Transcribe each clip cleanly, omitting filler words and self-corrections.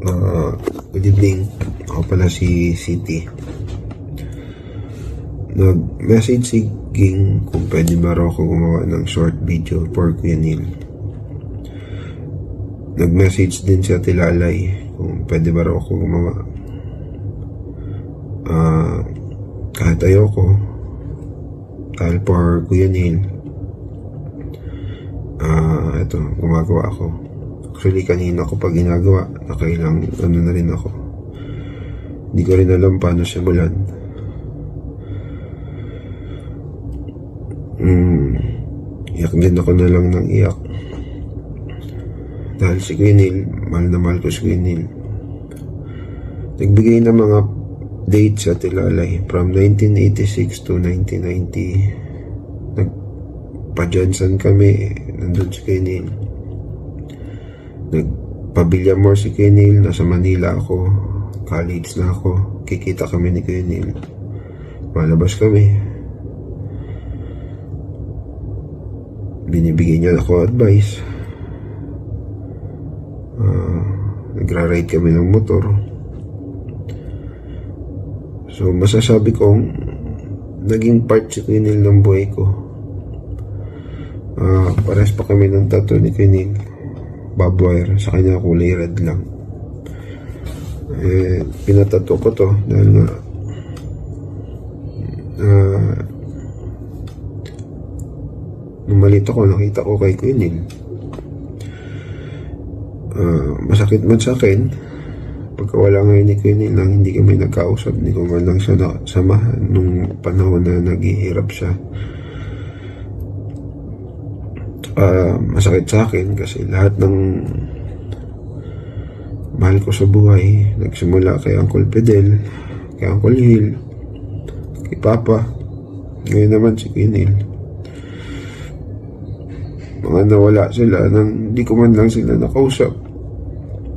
Good evening. Ako pala si City. Nag-message si Ging kung pwede ba raw ako gumawa ng short video for Kuya Neil. Nag-message din si Ate Lalay kung pwede ba raw ako gumawa. Kahit ayoko, dahil for Kuya Neil, ito, gumagawa ako. Actually, kanina ko pa ginagawa, nakailang na rin ako. Hindi ko rin alam paano simulan. Iyak din ako na lang ng iyak. Dahil si Kuya Neil, mahal na mahal ko si Kuya Neil. Nagbigay ng mga dates sa Tilalay from 1986 to 1990. Nagpa-Johnson kami, nandun si Kuya Neil. Nagpa-Bilyamor si Kuya Neil, nasa Manila ako, college na ako, kikita kami ni Kuya Neil. Malabas kami. Binibigyan niya ako advice. Nagra-ride kami ng motor. So, masasabi kong naging part si Kuya Neil ng buhay ko. Pares pa kami ng tattoo ni Kuya Neil. Bob wire, sa kanya kulay red lang. Pinatato ko to dahil nga nung maliit ako, nakita ko kay Kuya Neil. Masakit man sa akin pagka wala ngayon ni Kuya Neil nang hindi kami nagkausap, hindi ko man lang siya samahan nung panahon na naghihirap siya. Masakit sa akin kasi lahat ng mahal ko sa buhay nagsimula kay Uncle Fidel, kay Uncle Hill, kay Papa, ngayon naman si Kuya Neil. Mga nawala sila nang hindi ko man lang sila nakausap,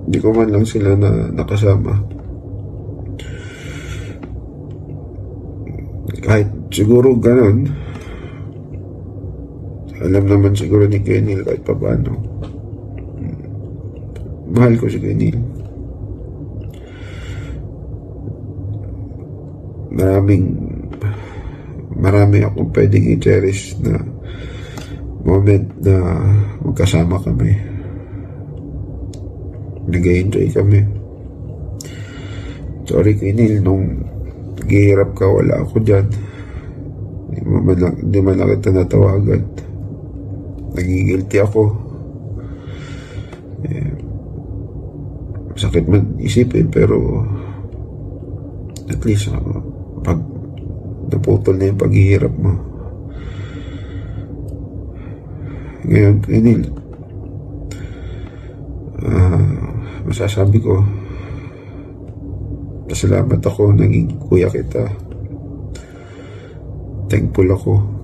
hindi ko man lang sila nakasama. Kahit siguro ganun, alam naman siguro ni Kuya Neil kahit pa paano. Mahal ko si Kuya Neil. Marami akong pwedeng i-cherish na moment na magkasama kami. Nag-enjoy kami. Sorry Kuya Neil, nung naghihirap ka, wala ako dyan. Hindi man lang kita natawagan. Nagigilty ako. Sakit man isipin, pero at least pag naputol na yung paghihirap mo. Ngayon, Kuya Neil, masasabi ko, pasalamat ako, naging kuya kita. Thankful ako.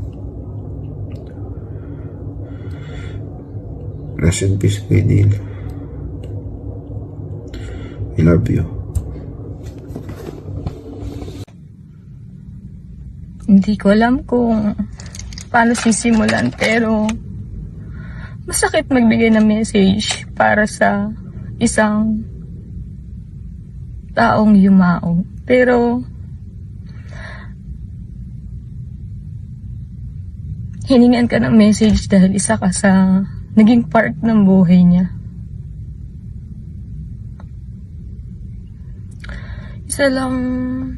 Rest in peace, Kuya Neil. I love you. Hindi ko alam kung paano sisimulan, pero masakit magbigay ng message para sa isang taong yumao. Pero hiningan ka ng message dahil isa ka sa naging part ng buhay niya. Isa lang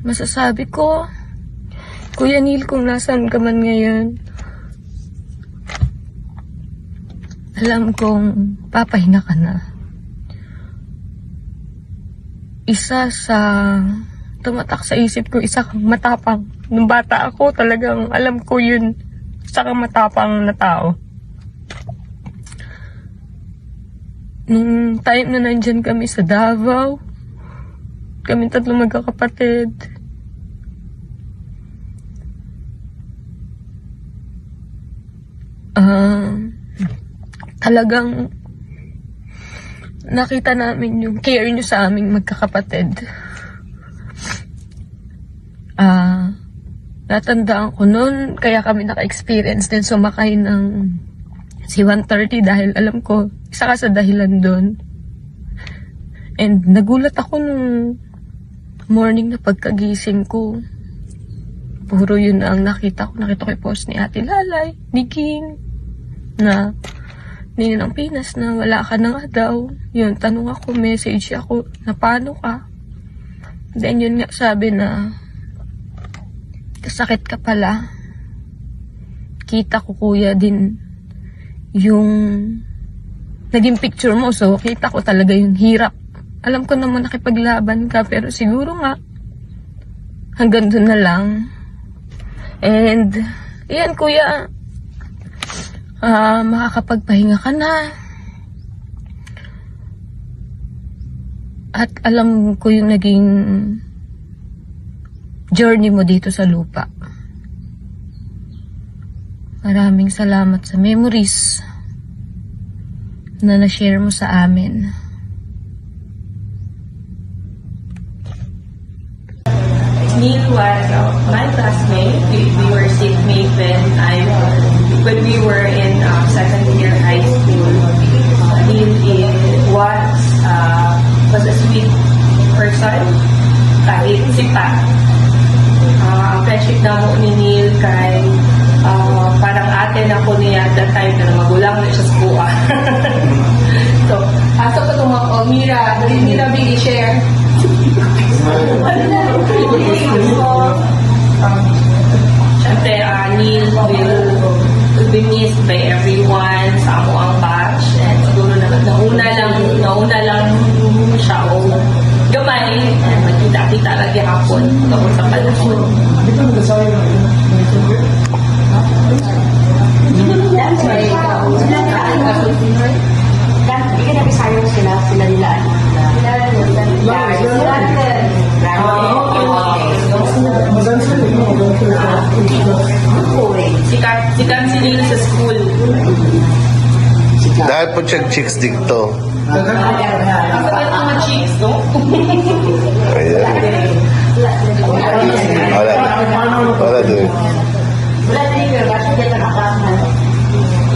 masasabi ko, Kuya Neil, kung nasaan ka man ngayon, alam kong papahinga ka na. Isa sa tumatak sa isip ko, isa kang matapang. Nung bata ako, talagang alam ko yun, isa kang matapang na tao. Nung time na nandyan kami sa Davao, kami tatlong magkakapatid, talagang nakita namin yung care nyo sa aming magkakapatid. Natandaan ko noon, kaya kami naka-experience din sumakay ng C-130 dahil alam ko, isa ka sa dahilan doon. And nagulat ako nung morning na pagkagising ko. Puro yun ang nakita ko. Nakita ko yung post ni Ate Lalay, ni King, na Nini ng Pinas na wala ka na nga daw. Yun, tanong ako, message ako, na paano ka? Then yun nga sabi na, kasakit ka pala. Kita ko kuya din yung naging picture mo. So, kita ko talaga yung hirap. Alam ko naman nakipaglaban ka, pero siguro nga, hanggang doon na lang. And, yan kuya, makakapagpahinga ka na. At alam ko yung naging journey mo dito sa lupa. Maraming salamat sa memories na na-share mo sa amin. Neil was my classmate. We were seatmate when we were in second year high school. Neil was a sweet person. Kahit sipa. Ang friendship na mo ni Neil kay parang ate na ko niya at that time na magulang na siya sa buwa. So, asa pa itong mga Mira, Billy, share. Siyempre, Neil will be missed by everyone sa amo ang batch. And siguro nauna lang siya o gamay. And magkita-kita lagi hapon kapag sa panahon. That's why hindi ka napisayang sila nila. Sikat si Neil sa school. Dahil po siya chicks dito. Ang sabi mga chicks, no? Ayan. Wala din.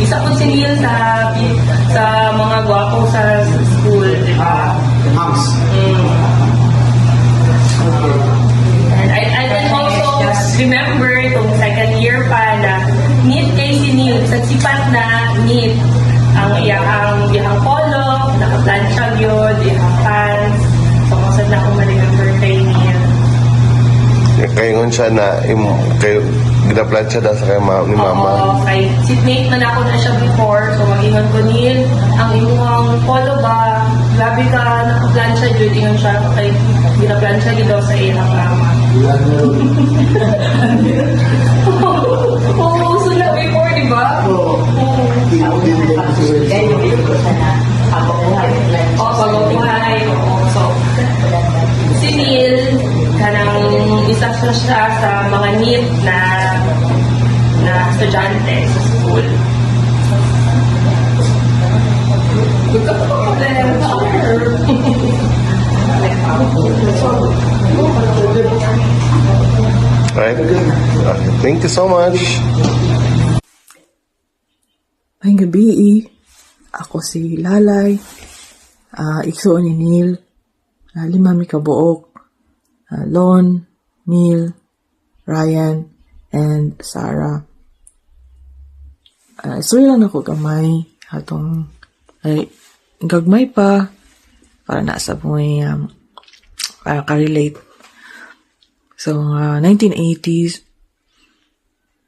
Isa po si Neil sa mga gwapo sa school, di ba? And I can also remember itong second year pa na neat kay si Neil, sa sipat na neat ang iyang polo, naka-plancha yun, iyang pants. So, kung na akong ma-remember kay Neil. Kayo ngon siya na kayo ginaplansya daw sa kayo ni mama. Oo, kay seatmate man ako na siya before. So, mag-ingon ko, Neil, ang imuhang polo ba, grabe ka, naka-plancha yun, ingon siya, kay ginaplansya yun daw sa ilang mama. Oo, so na before, di ba? Oo. Pag-ubuhay. So, si Neil, kanang isa siya sa mga need na estudyante sa school. Right? Okay. Thank you so much. May gabi, ako si Lalay, ikso ni Neil, 5 mi kabuok, Lon, Neil, Ryan, and Sarah. Story lang ako gamay, atong, gagmay pa, para nasa po ka-relate. So, 1980s,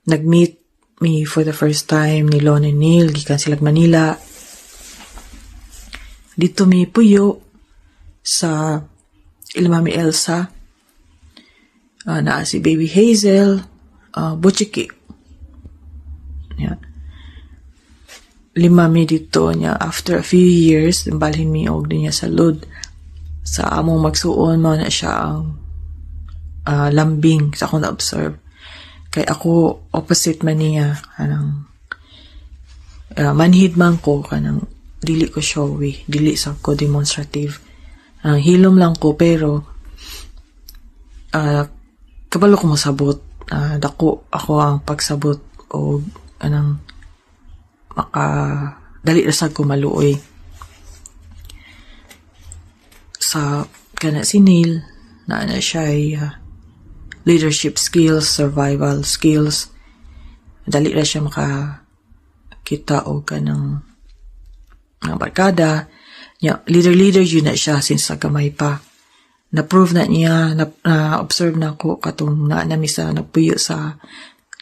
nag-meet me for the first time ni Lon and Neil, gikan sila Manila. Dito may puyo sa Ilmami Elsa, na si Baby Hazel, Butchiki. Yeah. 5 mi dito niya. After a few years, balhin mi og niya sa Lod. Sa among magsuon, mo na siya ang lambing sa akong na-observe. Kay ako, opposite man niya, kanang manhid man ko, kanang dili ko showy, dili sa ko demonstrative. Hilom lang ko, pero kabalo ko masabot. Dako ako ang pagsabot o anang dali rasag ko maluoy. sa kana si Neil na siya ay leadership skills, survival skills. Dali ra siya makakita o kanang mga barkada. Leader yun na siya since sa gamay pa. Na-prove na niya, na-observe na ko katong naanami sa nagpuyo sa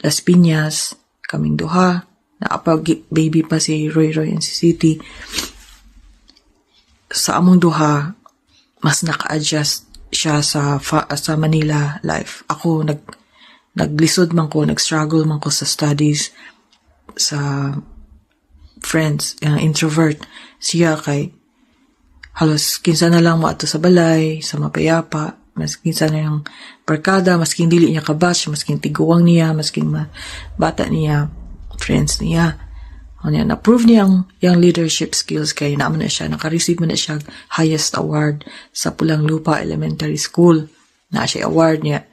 Las Piñas, kaming duha, baby pa si Roy and si City. Sa among duha, mas naka-adjust siya sa Manila life. Ako, naglisod man ko, nag-struggle man ko sa studies, sa friends, introvert. Siya kay halos kinsa na lang mo ato sa balay, sa mapayapa, mas kinsa na yung barkada, masking dili niya kabatch, masking tiguwang niya, masking bata niya, friends niya. Na-prove niya yung leadership skills kay naman na siya, naka-receive mo na siya highest award sa Pulang Lupa Elementary School. Na siya award niya.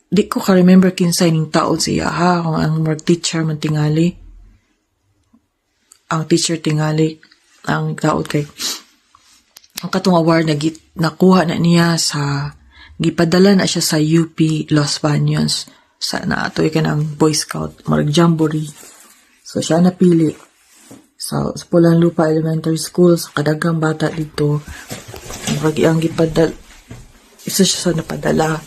Di ko ka-remember kinsa ning taon siya kung ang mag-teacher man tingali. Ang teacher tingali, ang taon kay ang katong award nakuha na niya gipadala na siya sa UP Los Baños sa naatoy ka ng Boy Scout Jamboree. So siya napili sa Pulang Lupa Elementary School sa kadagang bata dito. Ang gipadala isa siya sa napadala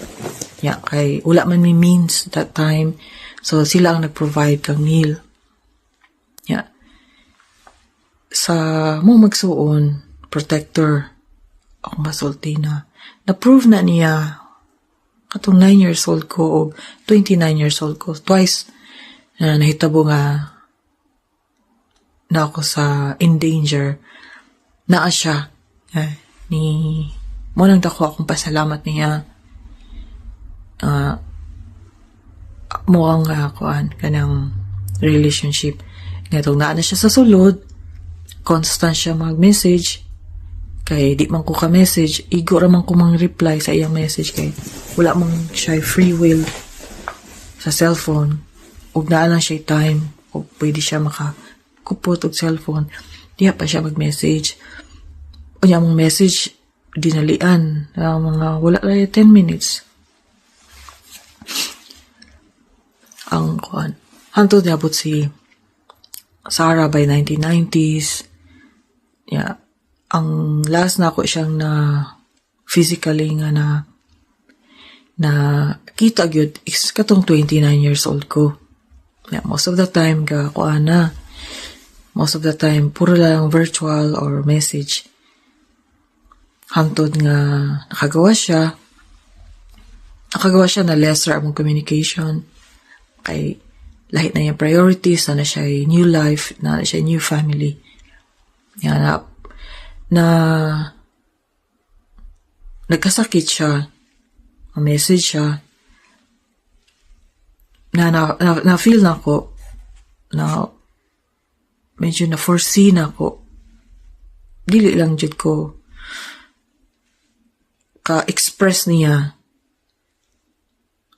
niya kay wala man may means that time. So sila ang nag-provide kang meal. Yeah. Sa mo magsuon protector ako masulti na. Na-prove na niya katong 9 years old ko o 29 years old ko. Twice na nahitabo nga na ako sa in danger. Naa siya. Mo nang dako akong pasalamat niya. Mo ang kanang relationship. Ngatong naa na siya sa sulod. Constant siya mag-message. Kay di man ko ka-message, igo raman ko mang-reply sa iyang message kay wala mang siya free will sa cellphone. Ug naa lang siya time o pwede siya makakupot og cellphone. Diya pa siya mag-message. O niya mong message, dinalian. Mga wala lang 10 minutes. Ang hantod niabot si Sarah by 1990s. Yeah. Ang last na ako siyang na physically nga na kita gyud is katong 29 years old ko. Yeah, most of the time most of the time puro lang virtual or message. Hantod nga nakagawa siya na lesser among communication kay lahi na yung priorities na siya new life, na siya new family. Yan na nagkasakit siya, message siya, na feel na ko, na medyo na foresee na ko, dili lang jud ko ka-express niya,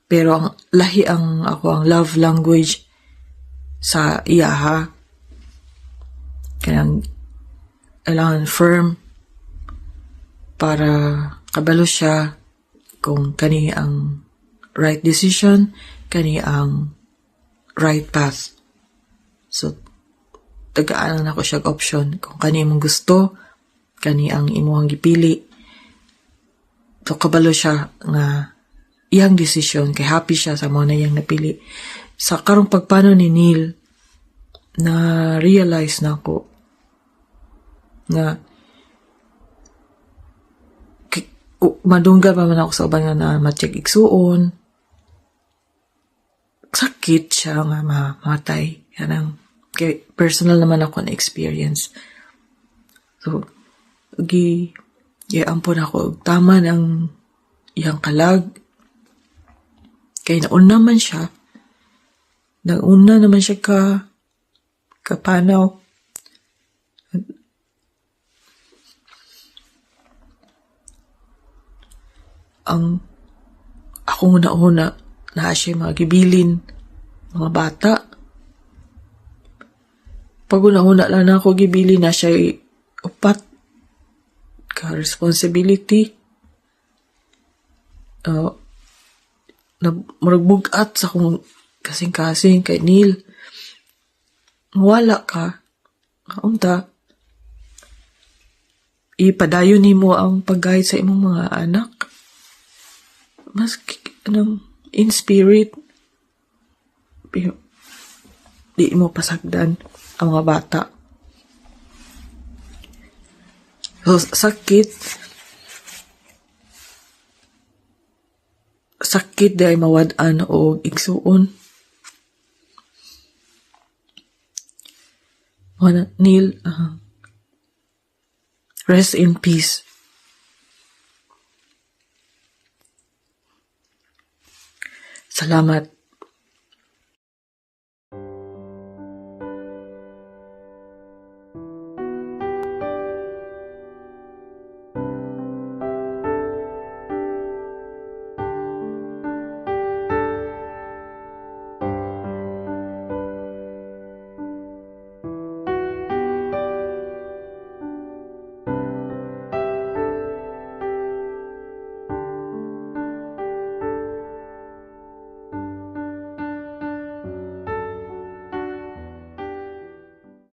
pero ang lahi ang love language sa iya kanang kailangan firm para kabalo siya kung kani ang right decision, kani ang right path. So, tagaan na ako siya option kung kani mong gusto, kani ang imuhang gipili. So, kabalo siya nga iyang decision, kay happy siya sa mga na iyang napili. Sa karong pagpano ni Neil, na-realize na ako na madungga pa man ako sa ubang na ma-check igsuon. Sakit siya nga mamatay. Kay personal naman ako na experience. So, ampon ako. Tama ng iyang kalag. Kay nauna man siya. Nauna naman siya kapanaw. Ang akong una-una na siya magibilin mga bata. Pag una-una lang na ako gibilin na siya 4 ka responsibility. Na murag-bugat sa kong kasing-kasing kay Neil. Wala ka. Kaunta, ipadayon nimo ang paggahit sa imong mga anak. Mas, in spirit, pero, di mo pasagdan ang mga bata. So, sakit dahil mawad-an o igsuon. Neil, rest in peace. Salamat.